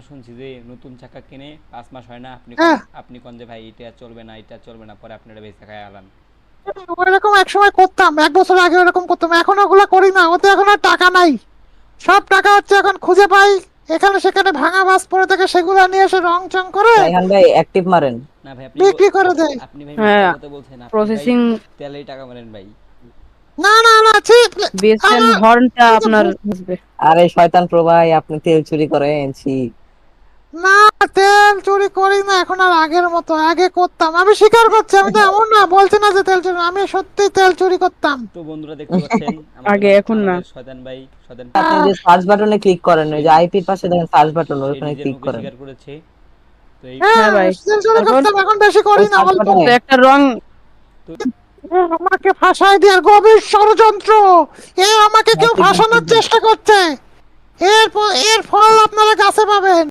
শুনছি যে নতুন চাকা কিনে 5 মাস হয় না, হ্যাঁ, আপনি কোন যে ভাই এটা চলবে না, এটা চলবে না, পরে আপনারা বেঁচে খায় আলান। ওইরকম একসময় করতাম, 1 বছর আগে ওরকম করতাম, এখন ওগুলা করি না, ওতে এখন আর টাকা নাই। সব টাকা হচ্ছে এখন খুঁজে পাই এখানে সেখানে, ভাঙা বাস পড়ে থাকে, সেগুলো নিয়ে এসে রং চং করে রায়হান ভাই অ্যাক্টিভ মারেন। না ভাই বিক্রি করে দেয়। আপনি ভাই মিথ্যা হ্যাঁ, কথা বলছেন, আপনি ভাই প্রসেসিং তেলেই টাকা মারেন ভাই। না না না, ঠিক। বিএসএন হর্নটা আপনার বুঝবে। আরে শয়তান প্রো ভাই, আপনি তেল চুরি করেন ছি। না, তেল চুরি করি না এখন আর আগের মতো, আগে করতাম, আমি স্বীকার করছি, আমি তো এমন না বলছি না যে তেল চুরি, আমি সত্যি তেল চুরি করতাম। তো বন্ধুরা দেখতে পাচ্ছেন আগে, এখন না। শয়তান ভাই, শয়তান আপনি যে সার্চ বাটনে ক্লিক করেন, ওই যে আইপির পাশে দেখেন সার্চ বাটন, সে ওখানে নিজের ক্লিক মুখে করেন। স্বীকার করেছে। তো এই হ্যাঁ, হ্যাঁ ভাই, তেল চুরি এখন করতাম, এখন বেশি করি ওই না, সার্চ অল্প। বাটনে তো একটা রং আমাকে ফাঁসাই দেওয়ার গভীর ষড়যন্ত্র, এ আমাকে কেউ ফাঁসানোর চেষ্টা করছে, এর ফল আপনারা কাছে পাবেন।